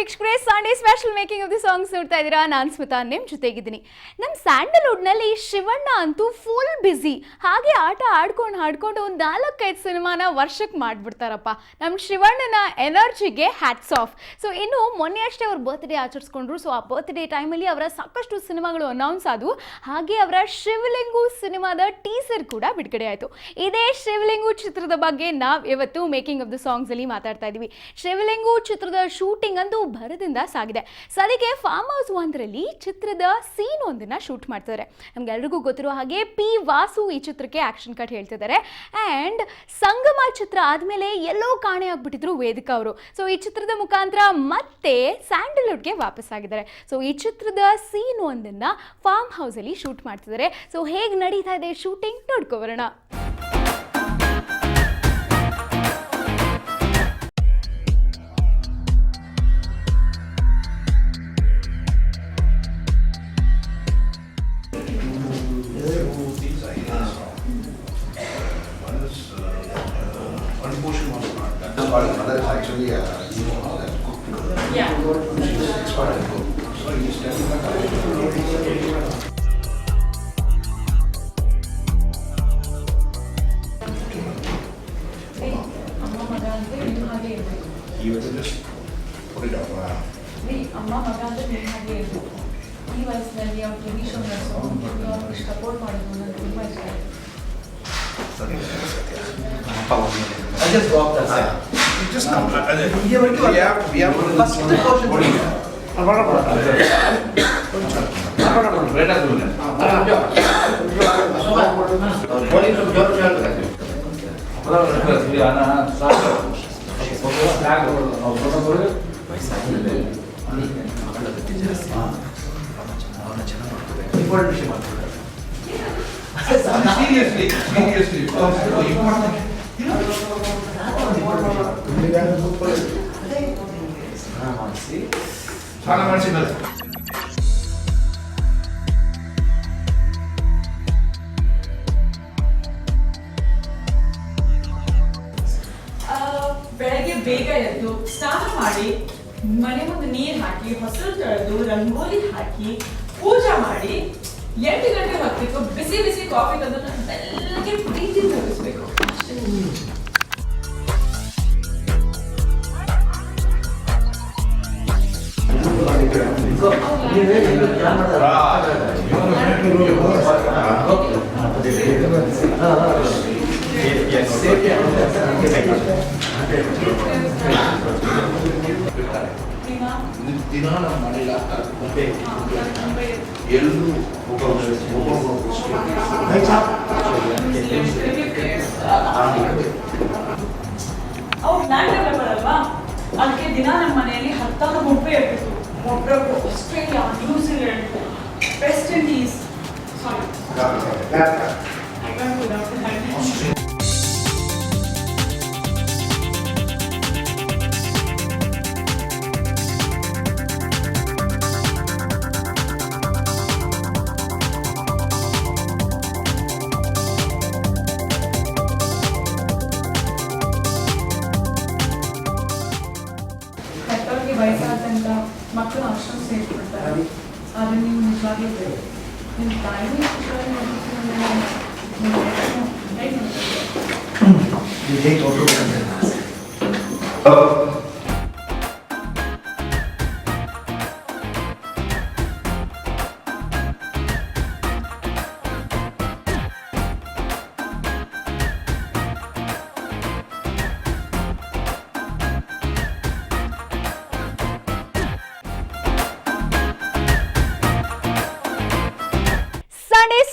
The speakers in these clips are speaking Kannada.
ವೀಕ್ಷಕರೇ, Sunday special making of the songs ನೋಡ್ತಾ ಇದ್ದೀರಾ. ನಾನು ಸ್ಮಿತಾ ನಿಮ್ಮ ಜೊತೆಗಿದ್ದೀನಿ. ನಮ್ಮ ಸ್ಯಾಂಡಲ್ವುಡ್ನಲ್ಲಿ ಶಿವಣ್ಣ ಅಂತೂ ಫುಲ್ ಬ್ಯುಸಿ. ಹಾಗೆ ಆಟ ಆಡ್ಕೊಂಡು ಒಂದು 4-5 ಸಿನಿಮಾನ ವರ್ಷಕ್ಕೆ ಮಾಡಿಬಿಡ್ತಾರಪ್ಪ. ನಮ್ಮ ಶಿವಣ್ಣನ ಎನರ್ಜಿಗೆ ಹ್ಯಾಟ್ಸ್ ಆಫ್. ಸೊ ಇನ್ನು ಮೊನ್ನೆ ಅಷ್ಟೇ ಅವ್ರ ಬರ್ತ್ಡೇ ಆಚರಿಸ್ಕೊಂಡ್ರು. ಸೊ ಆ ಬರ್ತ್ಡೇ ಟೈಮಲ್ಲಿ ಅವರ ಸಾಕಷ್ಟು ಸಿನಿಮಾಗಳು ಅನೌನ್ಸ್ ಆದವು. ಹಾಗೆ ಅವರ ಶಿವಲಿಂಗು ಸಿನಿಮಾದ ಟೀಸರ್ ಕೂಡ ಬಿಡುಗಡೆ ಆಯಿತು. ಇದೇ ಶಿವಲಿಂಗು ಚಿತ್ರದ ಬಗ್ಗೆ ನಾವು ಇವತ್ತು ಮೇಕಿಂಗ್ ಆಫ್ ದಿ ಸಾಂಗ್ಸ್ ಅಲ್ಲಿ ಮಾತಾಡ್ತಾ ಇದ್ದೀವಿ. ಶಿವಲಿಂಗು ಚಿತ್ರದ ಶೂಟಿಂಗ್ ಅಂತೂ ಭರದಿಂದ ಸಾಗಿದೆ. ಸದ್ಯಕ್ಕೆ ಫಾರ್ಮ್ ಹೌಸ್ ಒಂದರಲ್ಲಿ ಚಿತ್ರದ ಸೀನ್ ಒಂದನ್ನ ಶೂಟ್ ಮಾಡ್ತಿದ್ದಾರೆ. ನಮ್ಗೆಲ್ರಿಗೂ ಗೊತ್ತಿರೋ ಹಾಗೆ ಪಿ ವಾಸು ಈ ಚಿತ್ರಕ್ಕೆ ಆಕ್ಷನ್ ಕಟ್ ಹೇಳ್ತಿದ್ದಾರೆ. ಆ್ಯಂಡ್ ಸಂಗಮ ಚಿತ್ರ ಆದಮೇಲೆ ಎಲ್ಲೋ ಕಾಣೆ ಆಗ್ಬಿಟ್ಟಿದ್ರು ವೇದಿಕಾ ಅವರು. ಸೊ ಈ ಚಿತ್ರದ ಮುಖಾಂತರ ಮತ್ತೆ ಸ್ಯಾಂಡಲ್ವುಡ್ಗೆ ವಾಪಸ್ ಆಗಿದ್ದಾರೆ. ಸೊ ಈ ಚಿತ್ರದ ಸೀನ್ ಒಂದನ್ನ ಫಾರ್ಮ್ ಹೌಸ್ ಅಲ್ಲಿ ಶೂಟ್ ಮಾಡ್ತಿದ್ದಾರೆ. ಸೊ ಹೇಗೆ ನಡೀತಾ ಇದೆ shooting ನೋಡ್ಕೊಬರೋಣ. Mother is actually a cook. Yeah. She's expert at cook. So he's telling her. Hey, Amma Magante, you have it. You will just put it up. Hey, Amma Magante, you have it. ಈ ವಯಸ್ಸಿನಲ್ಲಿ ಅವ್ರು ಟಿವಿ ಶೋ ನಡೆಸೋ ಸಪೋರ್ಟ್ ಮಾಡೋದು ನನಗೆ ತುಂಬ ಇಷ್ಟ ಆಯಿತು. I just dropped that side. You just come. We have First portion. Seriously. ಬೆಳಗ್ಗೆ ಬೇಗ ಎದ್ದು ಸ್ನಾನ ಮಾಡಿ ಮನೆ ಮುಂದೆ ನೀರು ಹಾಕಿ ಹೊಸಲು ತೊಳೆದು ರಂಗೋಲಿ ಹಾಕಿ ಪೂಜೆ ಮಾಡಿ 8 ಗಂಟೆ ಹೊತ್ತಿಗೆ ಬಿಸಿ ಬಿಸಿ ಕಾಫಿ ತಂದು ಬೆಳಗ್ಗೆ ಪ್ರೀತಿ ತೋರಿಸ್ಬೇಕು ಅಷ್ಟೇ. ದಿನ ನಮ್ಮ ಮನೆಯಲ್ಲಿ ಎಲ್ಲರೂ ಅವ್ರು ಪ್ಲಾನ್ ಡೆವಲಪರ್ ಅಲ್ವಾ, ಅದಕ್ಕೆ ದಿನ ನಮ್ಮ ಮನೆಯಲ್ಲಿ 10 ಗುಂಪೆ ಇರ್ತಿತ್ತು. ಒಬ್ಬರೊಬ್ರು ಆಸ್ಟ್ರೇಲಿಯಾ, ನ್ಯೂಜಿಲೆಂಡ್, ವೆಸ್ಟ್ ಇಂಡೀಸ್. ವಯಸ್ಸಾದಂಥ ಮಕ್ಕಳು ಆಶ್ರಮ ಸೇರಿಬಿಡ್ತಾರೆ. ಆದರೆ ನೀವು ನಿಜವಾಗ್ಲೂ ನಿಮ್ಮ ತಾಯಿ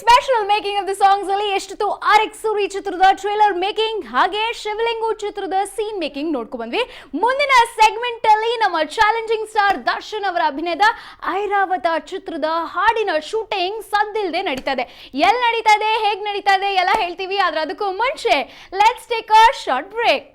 special making of the songs ಅಲ್ಲಿ ಎಷ್ಟಿತ್ತು RX ಸೂರಿ ಚಿತ್ರದ ಟ್ರೇಲರ್ ಮೇಕಿಂಗ್ ಹಾಗೆ ಶಿವಲಿಂಗು ಚಿತ್ರದ ಸೀನ್ ಮೇಕಿಂಗ್ ನೋಡ್ಕೊ ಬಂದ್ವಿ. ಮುಂದಿನ ಸೆಗ್ಮೆಂಟ್ ಅಲ್ಲಿ ನಮ್ಮ ಚಾಲೆಂಜಿಂಗ್ ಸ್ಟಾರ್ ದರ್ಶನ್ ಅವರ ಅಭಿನಯದ ಐರಾವತ ಚಿತ್ರದ ಹಾಡಿನ ಶೂಟಿಂಗ್ ಸದ್ದಿಲ್ಲದೆ ನಡೀತಾ ಇದೆ. ಎಲ್ಲಿ ನಡೀತಾ ಇದೆ, ಹೇಗೆ ನಡೀತಾ ಇದೆ ಎಲ್ಲ ಹೇಳ್ತೀವಿ. ಆದ್ರೆ ಅದಕ್ಕೂ ಮುಂಚೆ let's take a short break.